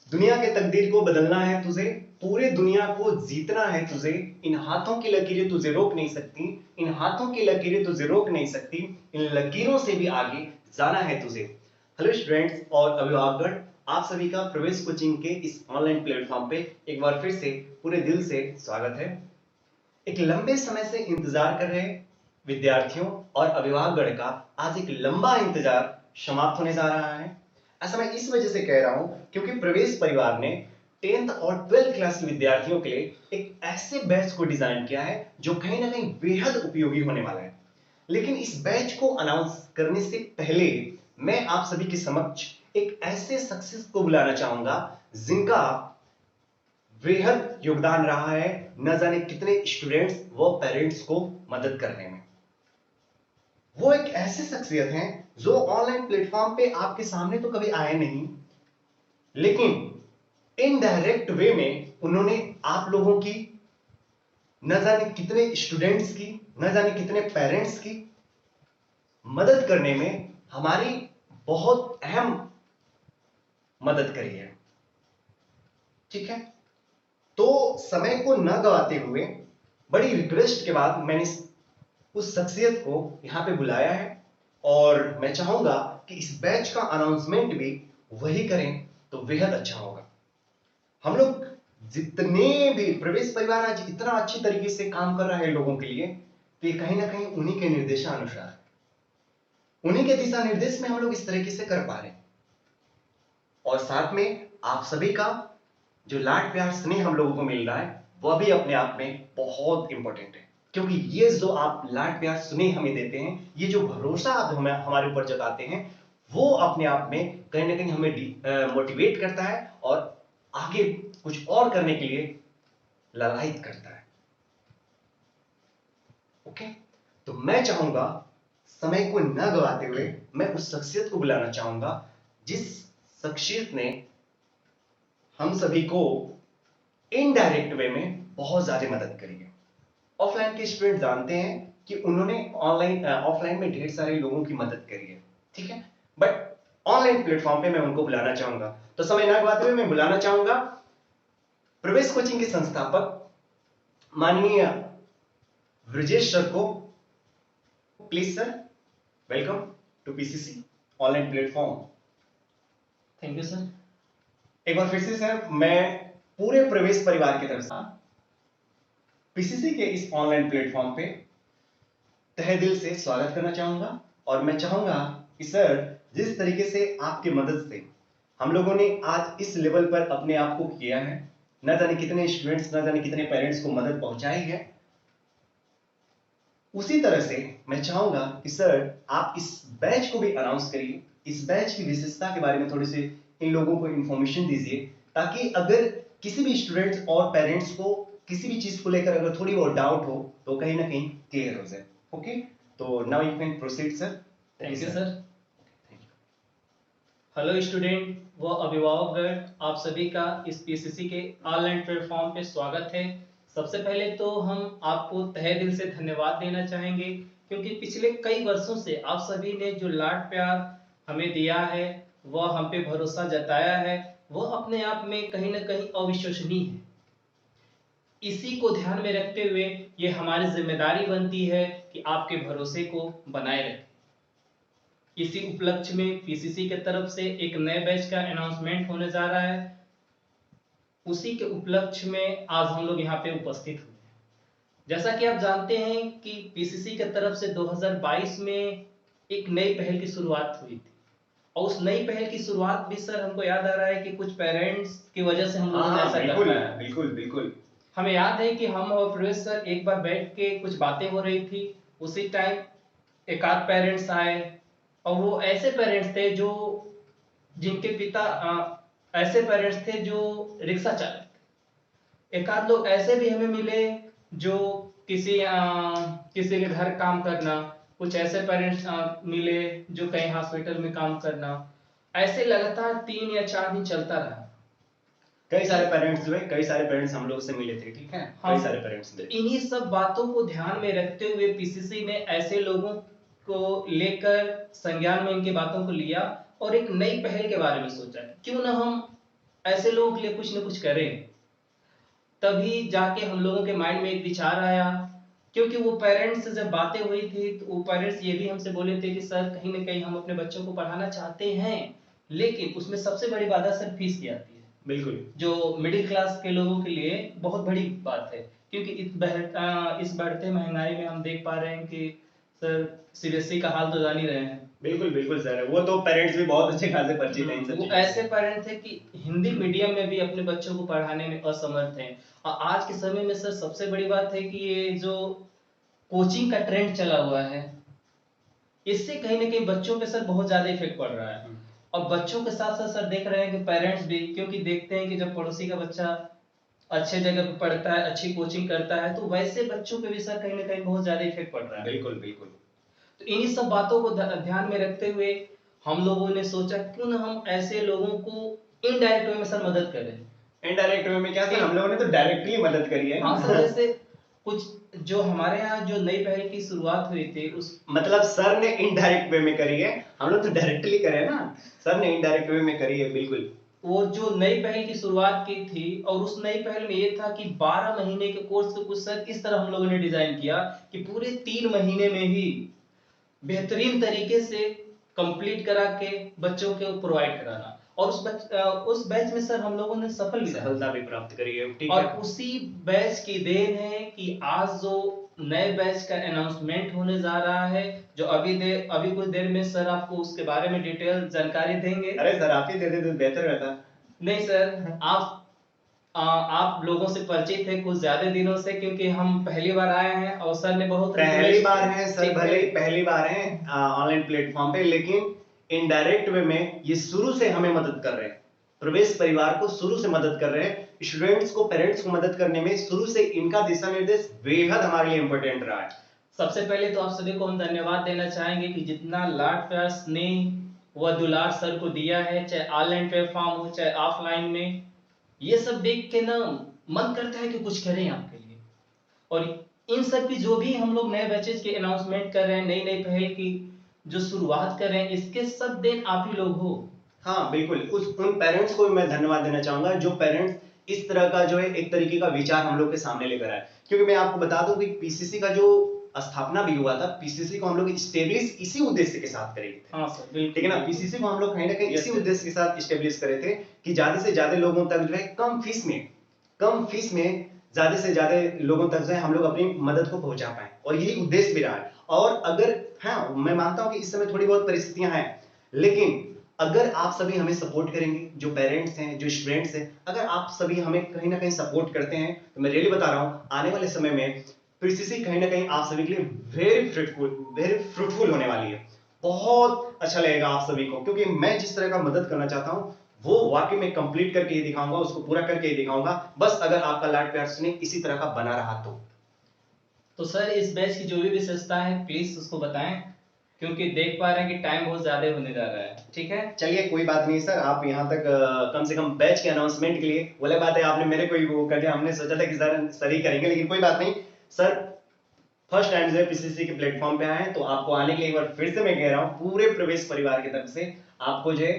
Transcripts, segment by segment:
दुनिया के तकदीर को बदलना है तुझे, पूरे दुनिया को जीतना है तुझे। इन हाथों की लकीरें तुझे रोक नहीं सकती, इन हाथों की लकीरें तुझे रोक नहीं सकती, इन लकीरों से भी आगे जाना है तुझे। हेलो स्टूडेंट्स और अभिभावकगण, आप सभी का प्रवेश कोचिंग के इस ऑनलाइन प्लेटफॉर्म पे एक बार फिर से पूरे दिल से स्वागत है। एक लंबे समय से इंतजार कर रहे विद्यार्थियों और अभिभावकगण का आज एक लंबा इंतजार समाप्त होने जा रहा है। ऐसा मैं इस वजह से कह रहा हूं क्योंकि प्रवेश परिवार ने 10th और 12th क्लास के विद्यार्थियों के लिए एक ऐसे बैच को डिजाइन किया है जो कहीं ना कहीं बेहद उपयोगी होने वाला है। लेकिन इस बैच को अनाउंस करने से पहले मैं आप सभी के समक्ष एक ऐसे सक्सेस को बुलाना चाहूंगा जिनका बेहद योगदान रहा है न जाने कितने स्टूडेंट्स व पेरेंट्स को मदद करने में। वो एक ऐसे शख्सियत हैं जो ऑनलाइन प्लेटफॉर्म पे आपके सामने तो कभी आए नहीं, लेकिन इनडायरेक्ट वे में उन्होंने आप लोगों की न जाने कितने स्टूडेंट्स की, न जाने कितने पेरेंट्स की मदद करने में हमारी बहुत अहम मदद करी है। ठीक है, तो समय को न गवाते हुए बड़ी रिक्वेस्ट के बाद मैंने उस शख्सियत को यहां पे बुलाया है और मैं चाहूंगा कि इस बैच का अनाउंसमेंट भी वही करें तो बेहद अच्छा होगा। हम लोग जितने भी प्रवेश परिवार आज इतना अच्छी तरीके से काम कर रहा है लोगों के लिए, तो ये कहीं ना कहीं उन्हीं के निर्देशानुसार, उन्हीं के दिशा निर्देश में हम लोग इस तरीके से कर पा रहे हैं। और साथ में आप सभी का जो लाड प्यार स्नेह हम लोगों को मिल रहा है वह भी अपने आप में बहुत इंपॉर्टेंट है, क्योंकि ये जो आप लाड प्यार स्नेह हमें देते हैं, ये जो भरोसा आप हमारे ऊपर जताते हैं, वो अपने आप में कहीं ना कहीं हमें मोटिवेट करता है और आगे कुछ और करने के लिए ललायित करता है। ओके, तो मैं चाहूंगा समय को न गवाते हुए मैं उस शख्सियत को बुलाना चाहूंगा जिस शख्सियत ने हम सभी को इनडायरेक्ट वे में बहुत ज्यादा मदद करी है। ऑफलाइन के स्टूडेंट जानते हैं कि उन्होंने ऑफलाइन में ढेर सारे लोगों की मदद करी है, ठीक है, बट ऑनलाइन प्लेटफॉर्म पे मैं उनको बुलाना चाहूंगा। तो समय न गवाते हुए मैं बुलाना चाहूंगा प्रवेश कोचिंग के संस्थापक माननीय ब्रजेश सर को। Please sir, welcome to PCC online platform. Thank you sir. एक बार फिर से सर, मैं पूरे प्रवेश परिवार की तरफ से पीसीसी के इस ऑनलाइन प्लेटफॉर्म पे तहे दिल से स्वागत करना चाहूंगा। और मैं चाहूंगा कि सर, जिस तरीके से आपकी मदद से हम लोगों ने आज इस लेवल पर अपने आप को किया है, न जाने कितने स्टूडेंट्स, न जाने कितने पेरेंट्स को मदद पहुंचाई है, उसी तरह से मैं चाहूंगा कि सर आप इस बैच को भी अनाउंस करिए, इस बैच की विशेषता के बारे में थोड़ी सी इन लोगों को इंफॉर्मेशन दीजिए, ताकि अगर किसी भी स्टूडेंट्स और पेरेंट्स को किसी भी चीज को लेकर अगर थोड़ी बहुत डाउट हो तो कहीं ना कहीं क्लियर हो जाए। ओके, तो now you can proceed sir. Thank you sir. Hello student व अभिभावकगण, आप सभी का इस पीसीसी के ऑनलाइन प्लेटफॉर्म पे स्वागत है। सबसे पहले तो हम आपको तहे दिल से धन्यवाद देना चाहेंगे, क्योंकि पिछले कई वर्षों से आप सभी ने जो लाड प्यार हमें दिया है, वह हम पे भरोसा जताया है, वह अपने आप में कहीं ना कहीं अविश्वसनीय है। इसी को ध्यान में रखते हुए ये हमारी जिम्मेदारी बनती है कि आपके भरोसे को बनाए रखें। इसी उपलक्ष्य में पीसीसी के तरफ से एक नए बैच का अनाउंसमेंट होने जा रहा है। उसी के उपलक्ष्य में आज हम लोग यहाँ पे उपस्थित हुए हैं। जैसा कि आप जानते हैं कि पीसीसी के तरफ से 2022 में एक नई पहल की शुरुआत हुई थी, और उस नई पहल की शुरुआत भी सर हमको याद आ रहा है कि कुछ पेरेंट्स की वजह से हम लोगों ने ऐसा कर पाया। बिल्कुल बिल्कुल। हमें याद है कि हम और प्रवेश सर एक बार बैठ के कुछ बातें हो रही थी, उसी टाइम एक आध पेरेंट्स आए, और वो ऐसे पेरेंट्स थे जो जिनके पिता ऐसे पेरेंट्स थे जो रिक्शा चालक थे। एक आध लोग ऐसे भी हमें मिले जो किसी के घर काम करना, कुछ ऐसे पेरेंट्स मिले जो कहीं हॉस्पिटल में काम करना। ऐसे लगातार 3 या 4 दिन चलता रहा। कई सारे पेरेंट्स हुए, कई सारे पेरेंट्स हम लोग से मिले थे, ठीक है, कई सारे पेरेंट्स थे। इन्हीं सब बातों को ध्यान में रखते हुए पीसीसी ने ऐसे लोगों को लेकर संज्ञान में इनकी बातों को लिया और एक नई पहल के बारे में सोचा, क्यों ना हम ऐसे लोगों के लिए कुछ ना कुछ करें। तभी जाके हम लोगों के माइंड में एक विचार आया, क्योंकि वो पेरेंट्स से जब बातें हुई थी तो वो पेरेंट्स ये भी हमसे बोले थे कि सर कहीं ना कहीं हम अपने बच्चों को पढ़ाना चाहते हैं, लेकिन उसमें सबसे बड़ी बाधा सर फीस की आती है, बिल्कुल जो मिडिल क्लास के लोगों के लिए बहुत बड़ी बात है। क्योंकि इस बढ़ते महंगाई में हम देख पा रहे हैं कि सर सीबीएसई का हाल तो जान ही रहे हैं। बिल्कुल बिल्कुल सर, वो तो पेरेंट्स भी बहुत अच्छे खासे परिचित हैं इन सब वो चीजों से। ऐसे पेरेंट्स हैं कि हिंदी मीडियम में भी अपने बच्चों को पढ़ाने में असमर्थ हैं। और आज के समय में सर सबसे बड़ी बात है कि ये जो कोचिंग का ट्रेंड चला हुआ है, इससे कहीं ना कहीं बच्चों पे सर बहुत ज्यादा इफेक्ट पड़ रहा है। और बच्चों के साथ साथ सर देख रहे हैं कि पेरेंट्स भी, क्योंकि देखते हैं कि जब पड़ोसी का बच्चा अच्छे जगह पे पढ़ता है, अच्छी कोचिंग करता है, तो वैसे बच्चों पे भी सर कहीं ना कहीं बहुत ज्यादा इफेक्ट पड़ रहा है। बिल्कुल बिल्कुल। तो इन्हीं सब बातों को ध्यान में रखते हुए हम लोगों ने सोचा क्यों ना हम ऐसे लोगों को इनडायरेक्ट वे में सर मदद करें। इनडायरेक्ट वे में क्या सर, हम लोगों ने तो डायरेक्टली मदद करी है। हाँ सर, जैसे कुछ जो हमारे यहाँ जो नई पहल की शुरुआत हुई थी उस मतलब सर ने इनडायरेक्ट वे में करी है, हम लोग तो डायरेक्टली करे हैं ना, सर ने इनडायरेक्ट वे में करी है बिल्कुल। वो जो नई पहल की शुरुआत की थी, और उस नई पहल में ये था कि 12 महीने के कोर्स को कुछ सर इस तरह हम लोगों ने डिजाइन किया कि पूरे 3 महीने में ही बेहतरीन तरीके से कंप्लीट करा के बच्चों को प्रोवाइड कराना। और उस बैच में सर हम लोगों ने सफलता भी प्राप्त करी है, ठीक और है। उसी बैच की देन है कि आज जो नए बैच का अनाउंसमेंट होने जा रहा है, जो अभी कुछ देर में सर आपको उसके बारे में डिटेल जानकारी देंगे। अरे सर आप ही दे दे तो बेहतर रहता। नहीं सर, आप लोगों से परिचित है कुछ ज्यादा दिनों से, क्योंकि हम पहली बार आए हैं और सर ने बहुत पहली बार है सर, ठीक भले ही पहली बार है ऑनलाइन प्लेटफॉर्म पे, लेकिन इनडायरेक्ट वे में ये शुरू से हमें मदद कर रहे हैं, प्रवेश परिवार को शुरू से मदद कर रहे हैं, स्टूडेंट्स को, पेरेंट्स को मदद करने में शुरू से इनका दिशा निर्देश बेहद हमारे लिए इंपॉर्टेंट रहा है। सबसे पहले तो आप सभी को हम धन्यवाद देना चाहेंगे कि जितना लाड प्यार स्नेह व दुलार सर को दिया है, चाहे ऑनलाइन प्लेटफॉर्म हो चाहे ऑफलाइन में, ये सब देख के ना मन करता है कि कुछ करें आपके लिए। और इन सब की जो भी हम लोग नए बैचेज के अनाउंसमेंट कर रहे हैं, नई नई पहल की जो शुरुआत कर रहे हैं, इसके सब देन आप ही लोग हो। हाँ बिल्कुल, उन पेरेंट्स को मैं धन्यवाद देना चाहूंगा जो पेरेंट्स इस तरह का जो है एक तरीके का विचार हम लोग के सामने लेकर आए। क्योंकि मैं आपको बता दूं कि पीसीसी का जो स्थापना भी हुआ था, पीसीसी को हम लोग स्टेब्लिश इसी उद्देश्य के साथ करे थे। हाँ सर बिल्कुल, ठीक है ना, पीसीसी को हम लोग कहीं ना कहीं इसी उद्देश्य के साथ स्टेब्लिश करे थे कि ज्यादा से ज्यादा लोगों तक जो है कम फीस में ज्यादा से ज्यादा लोगों तक जो है हम लोग अपनी मदद को पहुंचा पाए, और यही उद्देश्य भी रहा है। और अगर, हाँ मैं मानता हूं कि इस समय थोड़ी बहुत परिस्थितियां हैं, लेकिन अगर आप सभी हमें सपोर्ट करेंगे, जो पेरेंट्स हैं, जो स्टूडेंट्स हैं, अगर आप सभी हमें कहीं ना कहीं सपोर्ट करते हैं, तो मैं रियली बता रहा हूं आने वाले समय में पीसीसी कहीं ना कहीं आप सभी के लिए वेरी फ्रूटफुल होने वाली है। बहुत अच्छा लगेगा आप सभी को, क्योंकि मैं जिस तरह का मदद करना चाहता हूं वो वाकई में कंप्लीट करके ही दिखाऊंगा, उसको पूरा करके ही दिखाऊंगा, बस अगर आपका लाड प्यार स्नेह इसी तरह का बना रहा तो सर इस बैच की जो भी विशेषता है प्लीज उसको बताएं, क्योंकि देख पा रहे हैं कि टाइम बहुत ज्यादा होने जा रहा है। ठीक है, चलिए कोई बात नहीं सर, आप यहाँ तक कम से कम बैच के अनाउंसमेंट के लिए, बोले बात है आपने मेरे को ही वो कर दिया, हमने सोचा था कि सर ही करेंगे, लेकिन कोई बात नहीं सर, फर्स्ट टाइम जो है पीसीसी के प्लेटफॉर्म पे आए हैं, तो आपको आने के लिए एक बार फिर से मैं कह रहा हूँ पूरे प्रवेश परिवार की तरफ से आपको जो है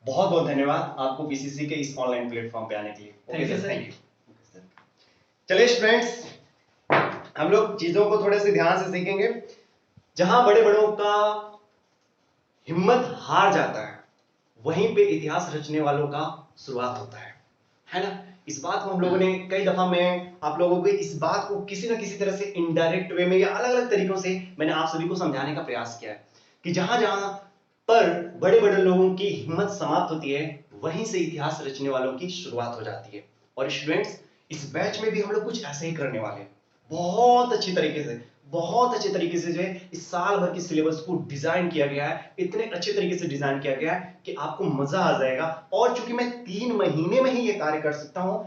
बहुत बहुत धन्यवाद, आपको पीसीसी के इस ऑनलाइन प्लेटफॉर्म पे आने के लिए। Okay sir, thank you. चलिए स्टूडेंट्स, हम लोग चीजों को थोड़े से ध्यान से सीखेंगे। जहां बड़े बड़ों का हिम्मत हार जाता है, वहीं पे इतिहास रचने वालों का शुरुआत होता है ना। इस बात को हम लोगों ने कई दफा, मैं आप लोगों को इस बात को किसी ना किसी तरह से इनडायरेक्ट वे में या अलग अलग तरीकों से मैंने आप सभी को समझाने का प्रयास किया है कि जहां जहां पर बड़े बड़े लोगों की हिम्मत समाप्त होती है, वहीं से इतिहास रचने वालों की शुरुआत हो जाती है। और स्टूडेंट्स, इस बैच में भी हम लोग कुछ ऐसे ही करने वाले हैं, बहुत अच्छी तरीके से, बहुत अच्छे तरीके से जो है इस साल भर की सिलेबस को डिजाइन किया गया है, इतने अच्छे तरीके से डिजाइन किया गया है कि आपको मजा आ जाएगा। और चूंकि मैं 3 महीने में ही ये कार्य कर सकता हूं,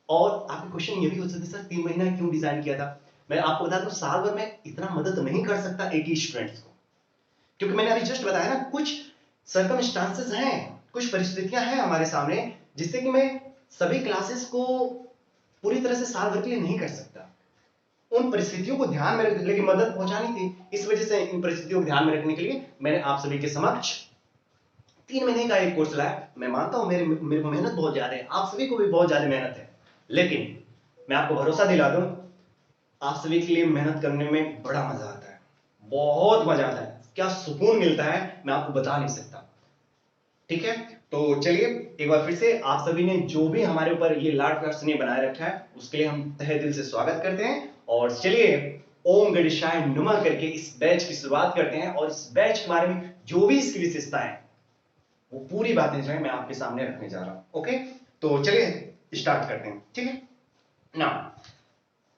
और आपके क्वेश्चन ये भी हो सकते सर 3 महीना क्यों डिजाइन किया था, मैं आपको बता दूं साल भर में इतना मदद नहीं कर सकता एक ही स्टूडेंट्स को, क्योंकि मैंने अभी जस्ट बताया ना, कुछ सर्कमस्टांसेस हैं, कुछ परिस्थितियां हैं हमारे सामने, जिससे कि मैं सभी क्लासेस को पूरी तरह से साल भर के लिए नहीं कर सकता। उन परिस्थितियों को ध्यान में रखने के लिए मदद पहुंचानी थी, इस वजह से इन परिस्थितियों को ध्यान में रखने के लिए मैंने आप सभी के समक्ष 3 महीने का एक कोर्स लाया। मैं मानता हूं मेरे को मेहनत बहुत ज्यादा है, आप सभी को भी बहुत ज्यादा मेहनत है, लेकिन मैं आपको भरोसा दिला दूं, आप सभी के लिए मेहनत करने में बड़ा मजा आता है, बहुत मजा आता है, क्या सुकून मिलता है मैं आपको बता नहीं सकता। ठीक है, तो चलिए एक बार फिर से आप सभी ने जो भी हमारे ऊपर ये लाड प्यार स्नेह बनाए रखा है उसके लिए हम तहे दिल से स्वागत करते हैं। और चलिए ओम गणेशाय नुमा करके इस बैच की शुरुआत करते हैं, और इस बैच के बारे में जो भी इसकी विशेषता है वो पूरी बातें जो है मैं आपके सामने रखने जा रहा हूं। ओके, तो चलिए स्टार्ट करते हैं। ठीक है ना,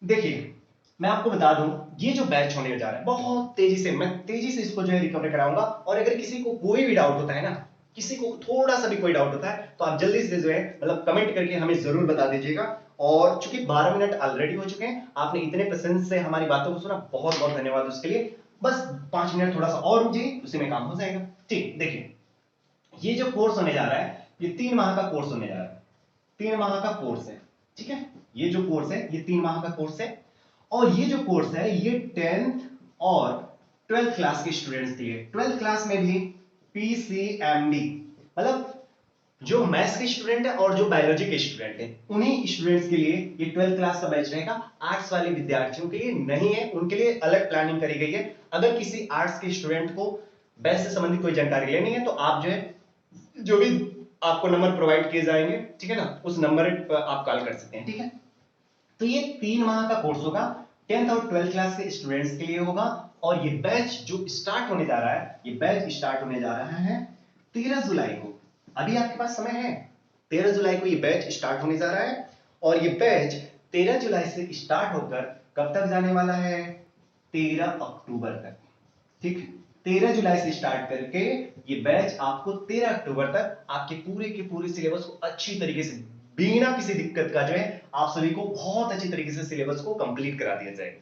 देखिए मैं आपको बता दूं, ये जो बैच होने जा रहा है बहुत तेजी से, मैं तेजी से इसको जो है रिकवर कराऊंगा। और अगर किसी को कोई भी डाउट होता है ना, किसी को थोड़ा सा भी कोई डाउट होता है तो आप जल्दी से जो है मतलब कमेंट करके हमें जरूर बता दीजिएगा। और चूंकि 12 मिनट ऑलरेडी हो चुके हैं, आपने इतने पसंद से हमारी बातों को सुना, बहुत बहुत धन्यवाद उसके लिए। बस 5 मिनट थोड़ा सा और रुक जाइए, उसी में काम हो जाएगा। ठीक, देखिए ये जो कोर्स होने जा रहा है ये 3 माह का कोर्स होने जा रहा है, 3 माह का कोर्स है। ठीक है, ये जो कोर्स है ये 3 माह का कोर्स है। और ये जो कोर्स है ये 10th और 12th क्लास के स्टूडेंट्स के लिए, 12th क्लास में भी पीसीएमडी मतलब जो मैथ्स के स्टूडेंट है और जो बायोलॉजी के स्टूडेंट है उन्हीं स्टूडेंट्स के लिए ये 12th क्लास का बैच रहेगा। आर्ट्स वाले विद्यार्थियों के लिए नहीं है, उनके लिए अलग प्लानिंग करी गई है। अगर किसी आर्ट्स के स्टूडेंट को बैच से संबंधित कोई जानकारी लेनी है तो आप जो है जो भी आपको नंबर प्रोवाइड किए जाएंगे, ठीक है ना, उस नंबर पर आप कॉल कर सकते हैं। ठीक है, तो ये 3 माह का कोर्स होगा, 10th और 12th क्लास के स्टूडेंट्स के लिए होगा। और ये बैच जो स्टार्ट होने जा रहा है, ये बैच स्टार्ट होने जा रहा है 13 जुलाई को। अभी आपके पास समय है, 13 जुलाई को ये बैच स्टार्ट होने जा रहा है। और ये बैच 13 जुलाई से स्टार्ट होकर कब तक जाने वाला है, 13 अक्टूबर तक। ठीक, 13 जुलाई से स्टार्ट करके ये बैच आपको 13 अक्टूबर तक आपके पूरे के पूरे सिलेबस को अच्छी तरीके से बिना किसी दिक्कत का जो है आप सभी को बहुत अच्छी तरीके से सिलेबस को कंप्लीट करा दिया जाएगा।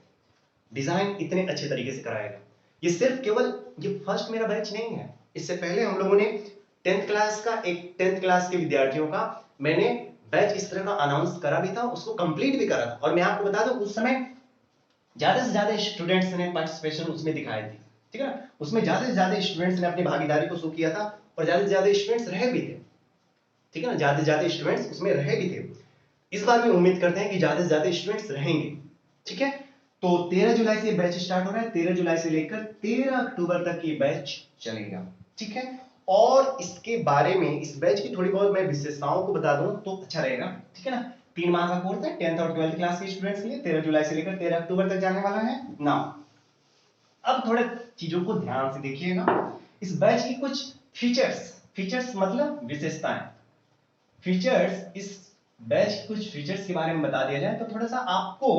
डिजाइन इतने अच्छे तरीके से कराएगा। ये सिर्फ केवल ये फर्स्ट मेरा बैच नहीं है, इससे पहले हम लोगों ने 10th क्लास का, एक 10th क्लास के विद्यार्थियों का मैंने बैच इस तरह का अनाउंस करा भी था, उसको कंप्लीट भी करा था। और मैं आपको बता दूं उस समय ज्यादा से ज्यादा स्टूडेंट्स ने पार्टिसिपेशन उसमें दिखाई थी। ठीक है ना, उसमें ज्यादा से ज्यादा स्टूडेंट्स ने अपनी भागीदारी को शो किया था और ज्यादा से ज्यादा स्टूडेंट्स रहे भी थे। ठीक है ना, ज्यादा से ज्यादा स्टूडेंट्स उसमें रहे भी थे। इस बार भी उम्मीद करते हैं कि ज्यादा से ज्यादा स्टूडेंट्स रहेंगे। ठीक है, तो 13 जुलाई से बैच स्टार्ट हो रहा है, 13 जुलाई से लेकर 13 अक्टूबर तक ये बैच चलेगा। ठीक है, और इसके बारे में, इस बैच की थोड़ी बहुत मैं विशेषताओं को बता दूं तो अच्छा रहेगा। ठीक है ना, 3 माह का कोर्स है 10th और 12th क्लास के स्टूडेंट्स के लिए, 13 जुलाई से लेकर 13 अक्टूबर तक जाने वाला है ना। अब थोड़े चीजों को ध्यान से देखिएगा, इस बैच की कुछ फीचर्स मतलब विशेषताएं, फीचर्स, इस बैच की कुछ फीचर्स के बारे में बता दिया जाए तो थोड़ा सा आपको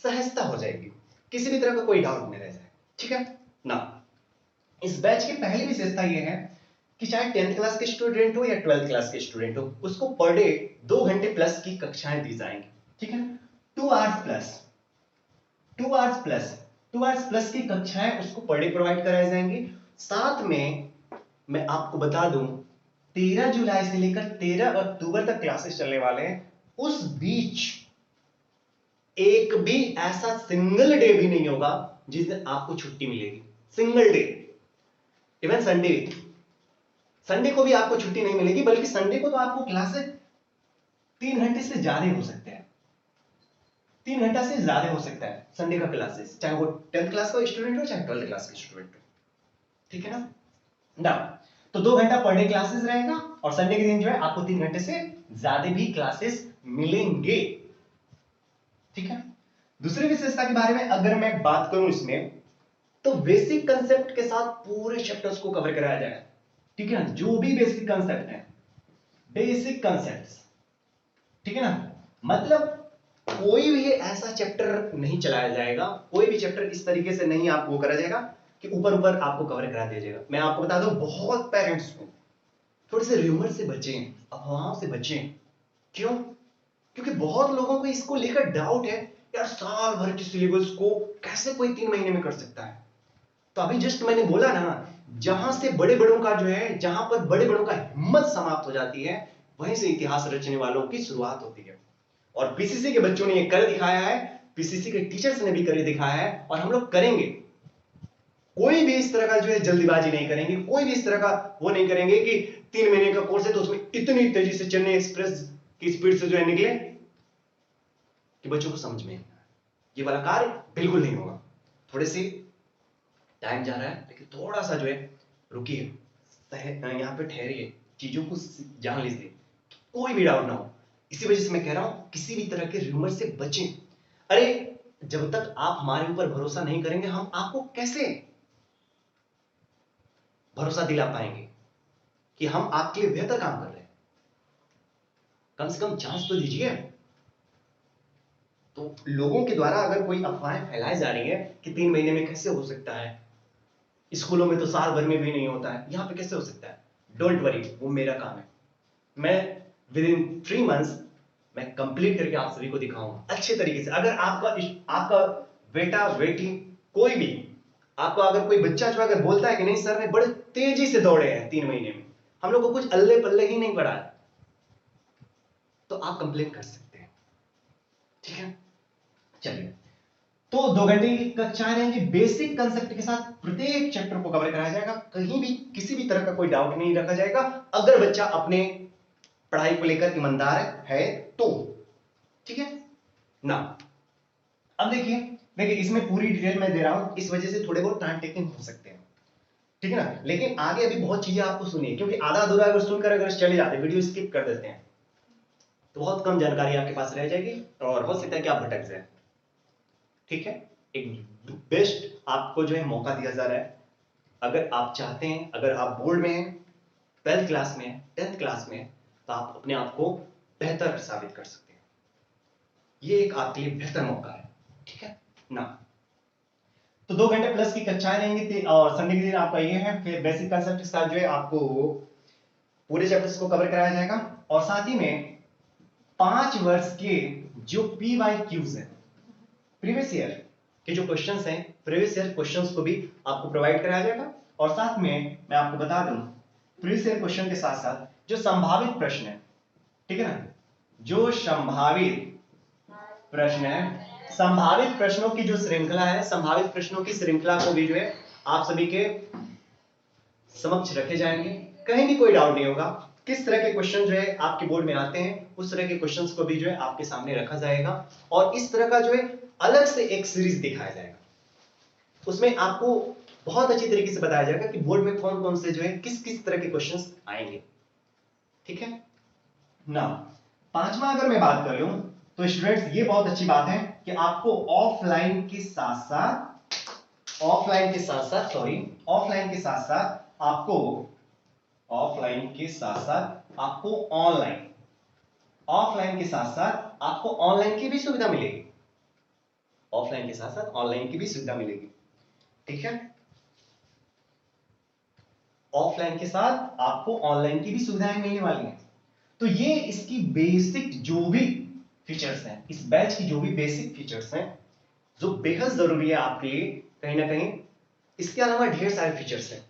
सहजता हो जाएगी, किसी भी तरह का कोई डाउट नहीं रह जाए। ठीक है ना, इस बैच की पहली विशेषता यह है कि चाहे 10th क्लास के स्टूडेंट हो या 12th क्लास के स्टूडेंट हो, उसको पर डे 2 घंटे प्लस की कक्षाएं दी जाएंगी। ठीक है, 2 आवर्स प्लस की कक्षाएं उसको पर डे प्रोवाइड कराई जाएंगी। साथ में मैं आपको बता दूं 13 जुलाई से लेकर 13 अक्टूबर तक क्लासेस चलने वाले हैं। उस बीच एक भी ऐसा सिंगल डे भी नहीं होगा जिस दिन आपको छुट्टी मिलेगी, सिंगल डे। इवन संडे को भी आपको छुट्टी नहीं मिलेगी, बल्कि संडे को तो आपको क्लासेस 3 घंटे से ज्यादा हो सकते हैं, 3 घंटा से ज्यादा हो सकता है संडे का क्लासेस, चाहे वो 10th क्लास का स्टूडेंट हो चाहे 12th क्लास का स्टूडेंट हो। ठीक है ना, तो 2 घंटा पर डे क्लासेस रहेगा और संडे के दिन जो है आपको 3 घंटे से ज्यादा भी क्लासेस मिलेंगे। ठीक है, दूसरी विशेषता के बारे में अगर मैं बात करूं इसमें, तो बेसिक कंसेप्ट के साथ पूरे चैप्टर्स को कवर कराया जाएगा। ठीक है ना, जो भी बेसिक कंसेप्ट है, बेसिक कंसेप्ट्स, ठीक है ना, मतलब कोई भी ऐसा चैप्टर नहीं चलाया जाएगा, कोई भी चैप्टर इस तरीके से नहीं आपको करा जाएगा कि ऊपर ऊपर आपको कवर करा दिया जाएगा। मैं आपको बता दूं बहुत पेरेंट्स को थोड़े से र्यूमर से बचें, अफवाहों से बचें। क्यों? क्योंकि बहुत लोगों को इसको लेकर डाउट है, यार साल भर के सिलेबस को कैसे कोई 3 महीने में कर सकता है। तो अभी जस्ट मैंने बोला ना, जहां से बड़े बड़ों का जो है, जहां पर बड़े बड़ों का हिम्मत समाप्त हो जाती है, वहीं से इतिहास रचने वालों की शुरुआत होती है। और पीसीसी के बच्चों ने ये कर दिखाया है, पीसीसी के टीचर्स ने भी कर दिखाया है, और हम लोग करेंगे। कोई भी इस तरह का जो है जल्दीबाजी नहीं करेंगे, कोई भी इस तरह का वो नहीं करेंगे कि 3 महीने का कोर्स है तो उसमें इतनी तेजी से चेन्नई एक्सप्रेस की स्पीड से जो है निकले कि बच्चों को समझ में नहीं आए। ये वाला कार्य बिल्कुल नहीं होगा। थोड़े से टाइम जा रहा है लेकिन थोड़ा सा जो है रुकिए, यहां पे ठहरिए, चीजों को जान लीजिए, कोई भी डाउट ना हो। इसी वजह से मैं कह रहा हूं किसी भी तरह के र्यूमर से बचें। अरे जब तक आप हमारे ऊपर भरोसा नहीं करेंगे हम आपको कैसे भरोसा दिला पाएंगे कि हम आपके लिए बेहतर काम कर रहे हैं? कम से कम जांच तो दीजिए। तो लोगों के द्वारा अगर कोई अफवाहें फैलाई जा रही है कि 3 महीने में कैसे हो सकता है, स्कूलों में तो साल भर में भी नहीं होता है, यहां पे कैसे हो सकता है? डोंट वरी, वो मेरा काम है। मैं विद इन 3 मंथ्स मैं कंप्लीट करके आप सभी को दिखाऊंगा अच्छे तरीके से। अगर आपका बेटा बेटी कोई भी, आपका अगर कोई बच्चा जो अगर बोलता है कि नहीं सर ने बड़े तेजी से दौड़े हैं 3 महीने में, हम लोग को कुछ अल्ले पल्ले ही नहीं पड़ा है, तो आप कंप्लेन कर सकते हैं। ठीक है, चलिए। तो 2 घंटे की कक्षाएं रहेंगी, बेसिक कंसेप्ट के साथ प्रत्येक चैप्टर को कवर कराया जाएगा, कहीं भी किसी भी तरह का कोई डाउट नहीं रखा जाएगा। अगर बच्चा अपने पढ़ाई को लेकर ईमानदार है तो ठीक है ना। अब देखिए इसमें पूरी डिटेल मैं दे रहा हूं, इस वजह से थोड़े बहुत टाइम टेकिंग हो सकते हैं, ठीक है ना। लेकिन आगे अभी बहुत चीजें आपको सुनिए, क्योंकि आधा अधूरा अगर सुनकर अगर चले जाते, वीडियो स्किप कर देते हैं, तो बहुत कम जानकारी आपके पास रह जाएगी और हो सकता है कि आप भटक जाए। ठीक है, एक बेस्ट आपको जो है मौका दिया जा रहा है। अगर आप चाहते हैं, अगर आप बोर्ड में हैं, 12th क्लास में, 10th क्लास में, तो आप अपने आप को बेहतर साबित कर सकते हैं। ये एक आपके लिए बेहतर मौका है, ठीक है ना। तो 2 घंटे प्लस की कक्षाएं रहेंगी और संडे के दिन आपका ये है, फिर बेसिक कंसेप्ट के साथ जो है आपको पूरे चैप्टर्स को कवर कराया जाएगा और साथ ही में 5 वर्ष के जो PYQs है, प्रीवियस ईयर के जो क्वेश्चंस हैं, प्रीवियस ईयर क्वेश्चंस को भी आपको प्रोवाइड कराया जाएगा। और साथ में मैं आपको बता दूं, प्रीवियस ईयर क्वेश्चन के साथ साथ जो संभावित प्रश्न है, ठीक है ना, जो संभावित प्रश्न है, संभावित प्रश्नों की जो श्रृंखला है, संभावित प्रश्नों की श्रृंखला को भी जो है आप सभी के समक्ष रखे जाएंगे। कहीं भी कोई डाउट नहीं होगा, किस तरह के क्वेश्चन जो है आपके बोर्ड में आते हैं उस तरह के क्वेश्चंस को भी जो है आपके सामने रखा जाएगा और इस तरह का जो है अलग से एक सीरीज दिखाया जाएगा। उसमें आपको बहुत अच्छी तरीके से बताया जाएगा कि बोर्ड में कौन कौन से जो है किस किस तरह के क्वेश्चंस आएंगे, ठीक है ना। 5वां अगर मैं बात कर लूं तो स्टूडेंट्स ये बहुत अच्छी बात है कि आपको ऑफलाइन के साथ साथ ऑफलाइन के साथ साथ आपको ऑफलाइन के साथ साथ आपको ऑनलाइन की भी सुविधा मिलेगी, ऑफलाइन के साथ साथ ऑनलाइन की भी सुविधा मिलेगी, ठीक है। ऑफलाइन के साथ आपको ऑनलाइन की भी सुविधाएं मिलने वाली हैं। तो ये इसकी बेसिक जो भी फीचर्स हैं, इस बैच की जो भी बेसिक फीचर्स हैं जो बेहद जरूरी है आपके लिए कहीं ना कहीं। इसके अलावा ढेर सारे फीचर्स हैं,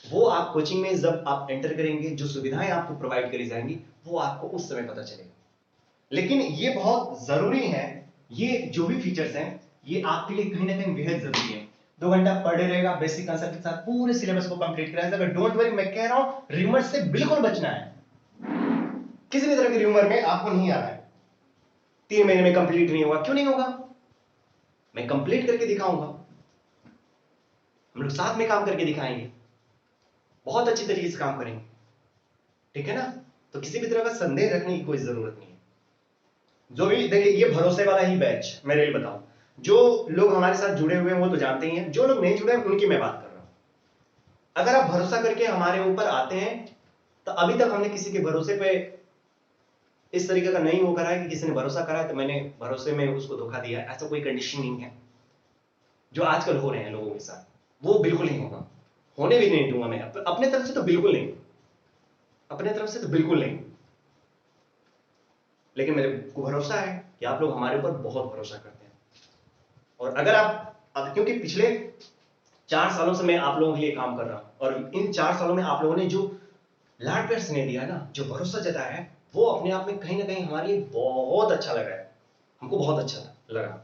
वो आप कोचिंग में जब आप एंटर करेंगे, जो सुविधाएं आपको प्रोवाइड करी जाएंगी वो आपको उस समय पता चलेगा। लेकिन ये बहुत जरूरी है, ये जो भी फीचर्स हैं ये आपके लिए कहीं ना कहीं बेहद जरूरी है। 2 घंटा पर डे रहेगा, बेसिक कंसेप्ट के साथ पूरे सिलेबस को कंप्लीट कराया जाएगा। डोंट वरी, मैं कह रहा हूं र्यूमर से बिल्कुल बचना है, किसी भी तरह के र्यूमर में आपको नहीं आना है। 3 महीने में कंप्लीट नहीं होगा, क्यों नहीं होगा, मैं कंप्लीट करके दिखाऊंगा, हम लोग साथ में काम करके दिखाएंगे, बहुत अच्छी तरीके से काम करेंगे, ठीक है ना। तो किसी भी तरह का संदेह रखने की कोई जरूरत नहीं है। जो भी देखिए, ये भरोसे वाला ही बैच, मैं रेल बताऊं, जो लोग हमारे साथ जुड़े हुए हैं वो तो जानते ही हैं, जो लोग नहीं जुड़े हैं उनकी मैं बात कर रहा हूं। अगर आप भरोसा करके हमारे ऊपर आते हैं, तो अभी तक हमने किसी के भरोसे पे इस तरीके का नहीं हो करा है कि किसी ने भरोसा करा है तो मैंने भरोसे में उसको धोखा दिया है, ऐसा कोई कंडीशन नहीं है। जो आजकल हो रहे हैं लोगों के साथ वो बिल्कुल नहीं होगा, होने भी नहीं दूंगा मैं अपने तरफ से, तो बिल्कुल नहीं, अपने तरफ से तो बिल्कुल नहीं। लेकिन मेरे को भरोसा है कि आप लोग हमारे ऊपर बहुत भरोसा करते हैं। और अगर आप अब, क्योंकि पिछले 4 सालों से मैं आप लोगों के लिए काम कर रहा हूं और इन 4 सालों में आप लोगों ने जो लाड प्यार स्नेह दिया ना, जो भरोसा जताया है, वो अपने आप में कहीं ना कहीं हमारे लिए बहुत अच्छा लगा है, हमको बहुत अच्छा लगा।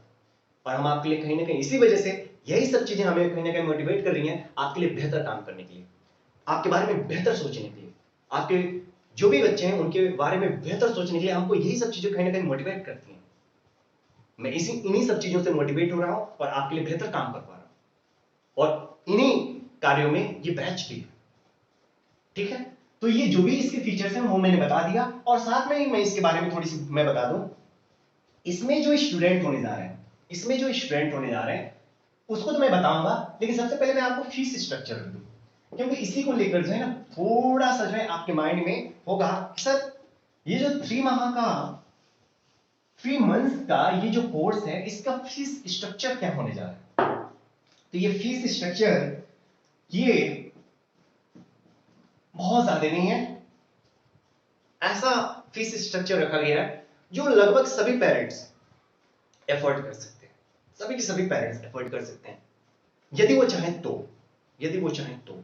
और हम आपके लिए कहीं ना कहीं इसी वजह से यही सब चीजें हमें कहीं ना कहीं मोटिवेट कर रही हैं आपके लिए बेहतर काम करने के लिए, आपके बारे में बेहतर सोचने के लिए, आपके जो भी बच्चे हैं उनके बारे में बेहतर सोचने के लिए हमको यही सब चीजें कहीं ना कहीं मोटिवेट करती हैं। मैं इन्हीं सब चीजों से मोटिवेट हो रहा हूं और आपके लिए बेहतर काम कर पा रहा हूं, और इन्हीं कार्यों में ये बैच भी है। ठीक है, तो ये जो भी इसके फीचर्स हैं वो मैंने बता दिया, और साथ में ही मैं इसके बारे में थोड़ी सी मैं बता दूं, इसमें जो स्टूडेंट होने जा रहे हैं, इसमें जो स्टूडेंट होने जा रहे हैं उसको तो मैं बताऊंगा, लेकिन सबसे पहले मैं आपको फीस स्ट्रक्चर रख दूं, क्योंकि इसी को लेकर जो है ना थोड़ा सा जो है आपके माइंड में होगा सर ये जो 3 मंथ्स का ये जो कोर्स है इसका फीस स्ट्रक्चर क्या होने जा रहा है। तो ये फीस स्ट्रक्चर ये बहुत ज्यादा नहीं है, ऐसा फीस स्ट्रक्चर रखा गया है जो लगभग सभी पेरेंट्स एफोर्ड कर सकते हैं, सभी के सभी पेरेंट्स एफोर्ड कर सकते हैं यदि वो चाहें तो,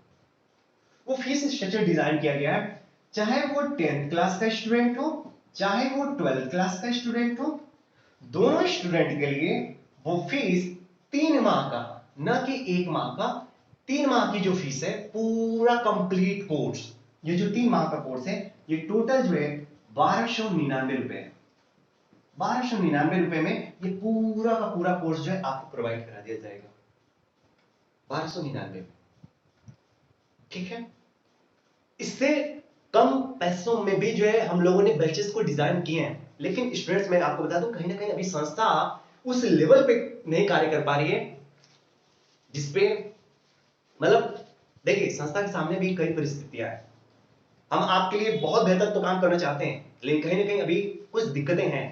वो फीस स्ट्रक्चर डिजाइन किया गया है, चाहे वो 10th क्लास का स्टूडेंट हो, चाहे वो 12th क्लास का स्टूडेंट हो, दोनों स्टूडेंट के लिए वो फीस 3 माह का, न कि 1 माह का, 3 माह की जो फीस है पूरा कंप्लीट कोर्स, ये जो 3 माह का कोर्स है ये टोटल जो है 1299 रुपए है। 1299 रुपए में ये पूरा का पूरा कोर्स जो है आपको प्रोवाइड करा दिया जाएगा, 1299। ठीक है, इससे कम पैसों में भी जो है हम लोगों ने बैचेस को डिजाइन किए हैं, लेकिन स्टूडेंट्स मैं आपको बता दूं कहीं ना कहीं अभी संस्था उस लेवल पे नहीं कार्य कर पा रही है जिसपे, मतलब देखिए संस्था के सामने भी कई परिस्थितियां हैं, हम आपके लिए बहुत बेहतर तो काम करना चाहते हैं लेकिन कहीं ना कहीं अभी कुछ दिक्कतें हैं।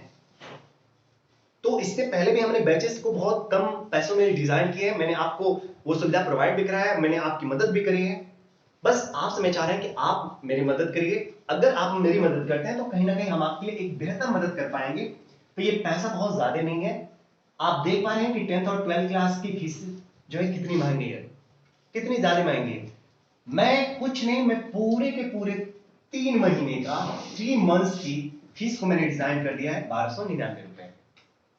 तो इससे पहले भी हमने बैचेस को बहुत कम पैसों में डिजाइन किए हैं, मैंने आपको वो सुविधा प्रोवाइड भी कराया है, मैंने आपकी मदद भी करी है, बस आपसे मैं चाह रहा हूं कि आप मेरी मदद करिए। अगर आप मेरी मदद करते हैं तो कहीं ना कहीं हम आपके लिए एक बेहतर मदद कर पाएंगे। तो ये पैसा बहुत ज्यादा नहीं है, आप देख पा रहे हैं कि 10th और 12th क्लास की फीस जो है कितनी महंगी है, कितनी ज्यादा महंगी है। मैं कुछ नहीं, मैं पूरे के पूरे 3 महीने का 3 मंथ्स की फीस को मैंने डिजाइन कर दिया है 1299 रुपए,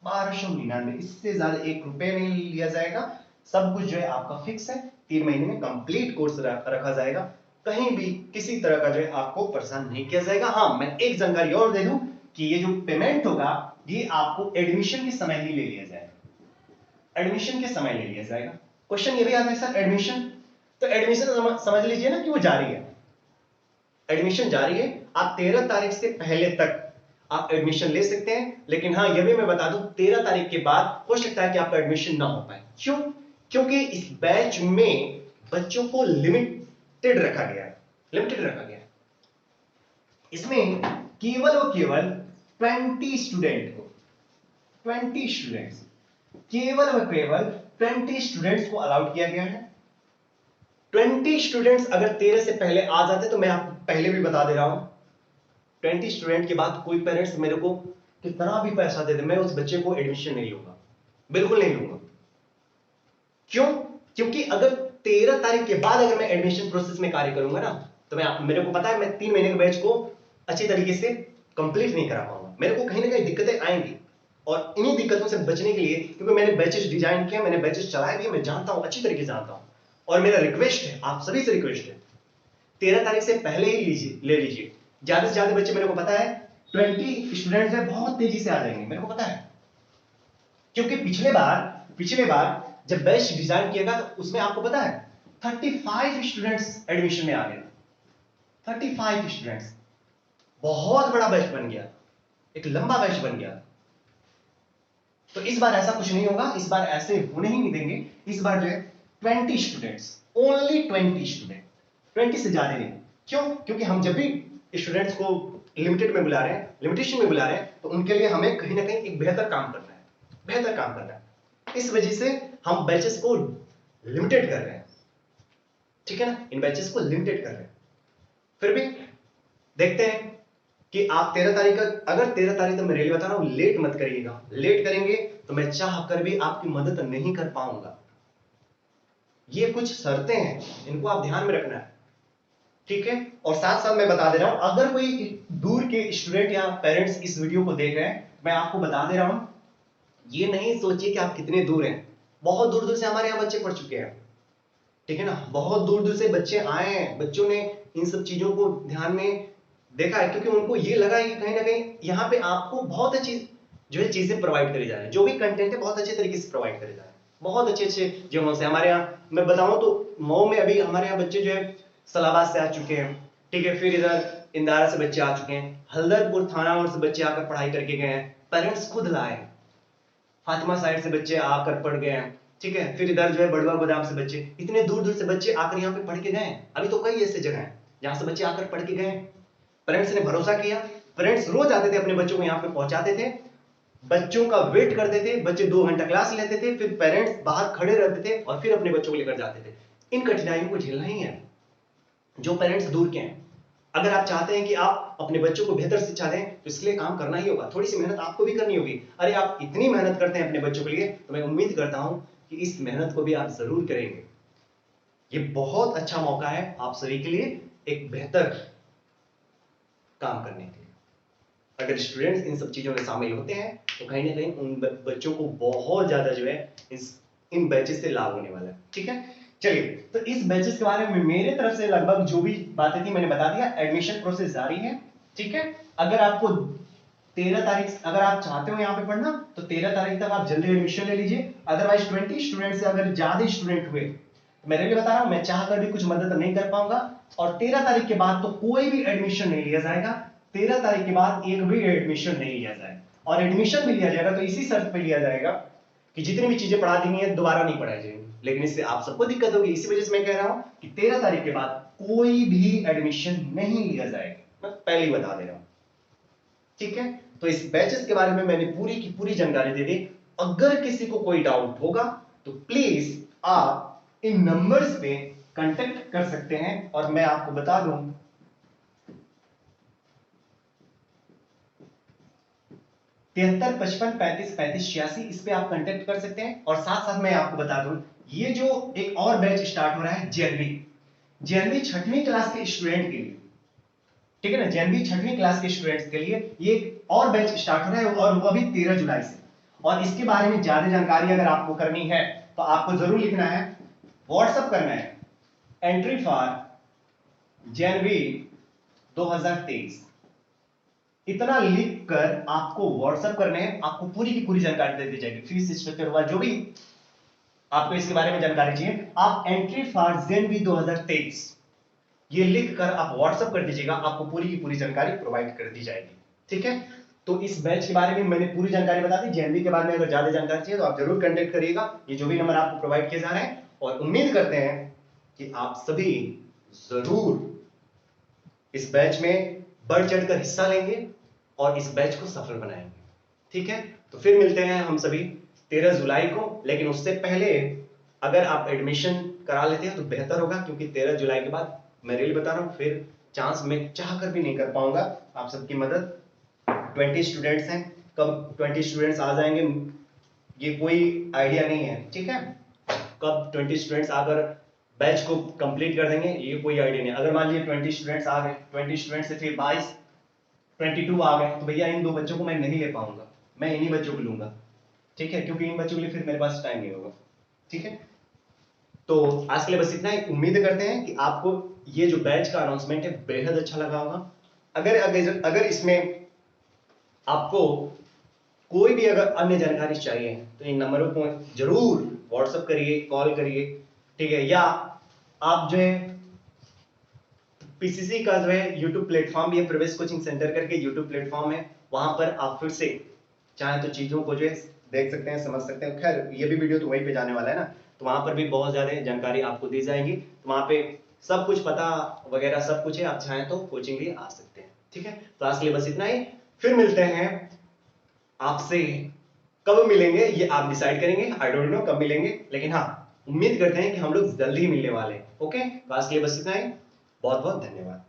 1299, इससे ज्यादा 1 रुपए नहीं लिया जाएगा, सब कुछ जो है आपका फिक्स है, 3 महीने में कंप्लीट कोर्स रखा जाएगा, कहीं भी किसी तरह का जो है आपको परेशान नहीं किया जाएगा। हाँ, मैं एक जानकारी और दे दूं कि ये जो पेमेंट होगा ये आपको एडमिशन के समय ही ले लिया जाएगा, एडमिशन के समय ले लिया जाएगा। क्वेश्चन ये भी आता है सर एडमिशन, तो एडमिशन समझ लीजिए ना कि वो जारी है, एडमिशन जारी है, आप 13 तारीख से पहले तक आप एडमिशन ले सकते हैं, लेकिन हाँ ये भी मैं बता दूं 13 तारीख के बाद हो सकता है कि आपका एडमिशन ना हो पाए। क्यों? क्योंकि इस बैच में बच्चों को लिमिटेड रखा गया है, लिमिटेड रखा गया है, इसमें केवल और केवल 20 स्टूडेंट को, 20 स्टूडेंट्स, केवल और केवल 20 स्टूडेंट्स को अलाउड किया गया है। 20 स्टूडेंट्स अगर 13 से पहले आ जाते तो मैं आपको पहले भी बता दे रहा हूं 20 स्टूडेंट के बाद कोई पेरेंट्स मेरे को कितना भी पैसा दे दे मैं उस बच्चे को एडमिशन नहीं लूंगा, बिल्कुल नहीं लूंगा। क्यों? क्योंकि अगर 13 तारीख के बाद अगर मैं एडमिशन प्रोसेस में कार्य करूंगा ना तो मेरे को पता है मैं 3 महीने के बैच को अच्छी तरीके से कंप्लीट नहीं करा पाऊंगा, मेरे को कहीं ना कहीं दिक्कतें आएंगी, और इन्हीं दिक्कतों से बचने के लिए, क्योंकि मैंने बैचेस डिजाइन किया, मैंने बैचेस चलाए भी, मैं जानता हूं, अच्छी तरीके से जानता हूं, और मेरा रिक्वेस्ट है, आप सभी से रिक्वेस्ट है 13 तारीख से पहले ही ले लीजिए। ज्यादा से ज्यादा बच्चे मेरे को पता है 20 स्टूडेंट्स है बहुत तेजी से आ जाएंगे, मेरे को पता है, क्योंकि पिछले बार जब बैच डिजाइन किया गया तो उसमें आपको पता है 35 स्टूडेंट्स एडमिशन में आ गए, 35 स्टूडेंट्स, बहुत बड़ा बैच बन गया, एक लंबा बैच बन गया। तो इस बार ऐसा कुछ नहीं होगा, इस बार ऐसे होने ही नहीं देंगे, इस बार जो है 20 स्टूडेंट्स, ओनली 20 स्टूडेंट, 20 से ज्यादा नहीं। क्यों? क्योंकि हम जब भी स्टूडेंट्स को लिमिटेड में बुला रहे हैं, लिमिटेशन में बुला रहे हैं, तो उनके लिए हमें कहीं ना कहीं एक बेहतर काम करना है, बेहतर काम करना है, इस वजह से हम बैचेस को लिमिटेड कर रहे हैं, ठीक है ना, इन बैचेस को लिमिटेड कर रहे हैं। फिर भी देखते हैं कि आप 13 तारीख का, अगर 13 तारीख तक मैं रेली बता रहा हूं लेट मत करिएगा, लेट करेंगे तो मैं चाह कर भी आपकी मदद नहीं कर पाऊंगा। ये कुछ शर्तें हैं, इनको आप ध्यान में रखना है, ठीक है। और साथ साथ मैं बता दे रहा हूं अगर कोई दूर के स्टूडेंट या पेरेंट्स इस वीडियो को देख रहे हैं, मैं आपको बता दे रहा हूं ये नहीं सोचिए कि आप कितने दूर हैं, बहुत दूर दूर से हमारे यहाँ बच्चे पढ़ चुके हैं, ठीक है ना, बहुत दूर दूर से बच्चे आए हैं, बच्चों ने इन सब चीजों को ध्यान में देखा है, क्योंकि उनको ये लगा है कि कहीं ना कहीं यहाँ पे आपको बहुत अच्छी जो है चीजें प्रोवाइड करी जा रही है, जो भी कंटेंट है बहुत अच्छे तरीके से प्रोवाइड करे जा रहे हैं, बहुत अच्छे अच्छे जगहों से। हमारे यहाँ मैं बताऊं तो मऊ में अभी हमारे यहाँ बच्चे जो है सलाबाद से आ चुके हैं, ठीक है, फिर इधर इंदारा से बच्चे आ चुके हैं, हल्दरपुर थानावर से बच्चे आकर पढ़ाई करके गए हैं, पेरेंट्स खुद लाए, फातिमा साइड से बच्चे आकर पढ़ गए हैं, ठीक है, फिर इधर जो है बड़वा गोदाम से बच्चे, इतने दूर दूर से बच्चे आकर यहाँ पे पढ़ के गए। अभी तो कई ऐसे जगह हैं जहां से बच्चे आकर पढ़ के गए, पेरेंट्स ने भरोसा किया, पेरेंट्स रोज आते थे अपने बच्चों को यहाँ पे पहुंचाते थे, बच्चों का वेट करते थे, बच्चे 2 घंटा क्लास लेते थे, फिर पेरेंट्स बाहर खड़े रहते थे और फिर अपने बच्चों को लेकर जाते थे। इन कठिनाइयों को झेलना ही है जो पेरेंट्स दूर के हैं। अगर आप चाहते हैं कि आप अपने बच्चों को बेहतर शिक्षा दें तो इसके लिए काम करना ही होगा, थोड़ी सी मेहनत आपको भी करनी होगी। अरे आप इतनी मेहनत करते हैं अपने बच्चों के लिए, तो मैं उम्मीद करता हूं कि इस मेहनत को भी आप जरूर करेंगे। ये बहुत अच्छा मौका है आप सभी के लिए एक बेहतर काम करने के लिए। अगर स्टूडेंट्स इन सब चीजों में शामिल होते हैं तो कहीं ना कहीं उन बच्चों को बहुत ज्यादा जो है इन बैचेस से लाभ होने वाला है, ठीक है। चलिए, तो इस बैचेस के बारे में मेरे तरफ से लगभग जो भी बातें थी मैंने बता दिया। एडमिशन प्रोसेस जारी है, ठीक है। अगर आपको 13 तारीख, अगर आप चाहते हो यहाँ पे पढ़ना तो 13 तारीख तक आप जल्दी एडमिशन ले लीजिए। अदरवाइज 20 स्टूडेंट से अगर ज्यादा स्टूडेंट हुए, मैंने भी बता रहा हूं, मैं चाह कर भी कुछ मदद नहीं कर पाऊंगा। और 13 तारीख के बाद तो कोई भी एडमिशन नहीं लिया जाएगा, 13 तारीख के बाद एक भी एडमिशन नहीं लिया जाएगा। और एडमिशन भी लिया जाएगा तो इसी शर्त पे लिया जाएगा कि जितनी भी चीजें पढ़ा दी गई हैं दोबारा नहीं पढ़ाई जाएंगी, लेकिन इससे आप सबको दिक्कत होगी। इसी वजह से मैं कह रहा हूं कि 13 तारीख के बाद कोई भी एडमिशन नहीं लिया जाएगा, मैं पहले ही बता दे रहा हूं, ठीक है। तो इस बैचेस के बारे में मैंने पूरी की पूरी जानकारी दे दी। अगर किसी को कोई डाउट होगा तो प्लीज आप इन नंबर्स पे कांटेक्ट कर सकते हैं। और मैं आपको बता दूं 73 55 35 35 86 इस पे आप कांटेक्ट कर सकते हैं। और साथ साथ मैं आपको बता दूं ये जो एक और बैच स्टार्ट हो रहा है जेएनवी 6वीं क्लास के स्टूडेंट के लिए, ठीक है ना, जेएनवी 6वीं क्लास के स्टूडेंट्स के लिए ये एक और बैच स्टार्ट हो रहा है और वो अभी 13 जुलाई से। और इसके बारे में ज्यादा जानकारी अगर आपको करनी है तो आपको जरूर लिखना है, व्हाट्सएप करना है, एंट्री फॉर जेएनवी 2023, इतना लिख कर आपको व्हाट्सएप करने हैं। आपको पूरी की पूरी जानकारी दे दी जाएगी, फीस स्ट्रक्चर हुआ जो भी आपको इसके बारे में जानकारी चाहिए, आप एंट्री फॉर जेएनवी 2023 ये लिख कर आप व्हाट्सएप कर दीजिएगा, आपको पूरी की पूरी जानकारी प्रोवाइड कर दी जाएगी, ठीक है। तो इस बैच के बारे में मैंने पूरी जानकारी बता दी। जेएनवी के बारे में अगर ज्यादा जानकारी चाहिए तो आप जरूर कांटेक्ट करिएगा, ये जो भी नंबर आपको प्रोवाइड किए जा रहे हैं। और उम्मीद करते हैं कि आप सभी जरूर इस बैच में बढ़ चढ़कर हिस्सा लेंगे और इस बैच को सफल बनाएंगे, ठीक है। तो फिर मिलते हैं हम सभी 13 जुलाई को। लेकिन उससे पहले अगर आप एडमिशन करा लेते हैं तो बेहतर होगा, क्योंकि 13 जुलाई के बाद मैं रियली बता रहा हूं फिर चांस मैं चाह कर भी नहीं कर पाऊंगा आप सबकी मदद। 20 स्टूडेंट्स हैं, कब 20 स्टूडेंट्स आ जाएंगे ये कोई आइडिया नहीं है, ठीक है। कब 20 स्टूडेंट्स आकर बैच को कंप्लीट कर देंगे ये कोई आइडिया नहीं। अगर मान लीजिए 20 स्टूडेंट्स आ गए, 20 स्टूडेंट्स से फिर 22 22 आ गए, तो भैया इन 2 बच्चों को मैं नहीं ले पाऊंगा, मैं इन्हीं बच्चों को लूंगा, ठीक है, क्योंकि इन बच्चों के लिए फिर मेरे पास टाइम नहीं होगा, ठीक है। तो आज के लिए बस इतना ही। उम्मीद करते हैं कि आपको ये जो बैच का अनाउंसमेंट है बेहद अच्छा लगा होगा। अगर इसमें आपको कोई भी अगर अन्य जानकारी चाहिए तो इन नंबरों को जरूर व्हाट्सएप करिए, कॉल करिए, ठीक है। या आप जो है पीसीसी का जो है यूट्यूब प्लेटफॉर्म भी है, प्रवेश कोचिंग सेंटर करके यूट्यूब प्लेटफॉर्म है, वहां पर आप फिर से चाहे तो चीजों को जो है देख सकते हैं, समझ सकते हैं। खैर ये भी वीडियो तो वहीं पे जाने वाला है ना, तो वहां पर भी बहुत ज्यादा जानकारी आपको दी जाएगी। तो वहां पे सब कुछ पता वगैरह सब कुछ है, आप चाहें तो कोचिंग भी आ सकते हैं, ठीक है। तो आज के लिए बस इतना ही, फिर मिलते हैं आपसे। कब मिलेंगे ये आप डिसाइड करेंगे, आई डोंट नो कब मिलेंगे, लेकिन हाँ उम्मीद करते हैं कि हम लोग जल्दी ही मिलने वाले हैं, ओके। तो आज के लिए बस इतना ही, बहुत बहुत धन्यवाद।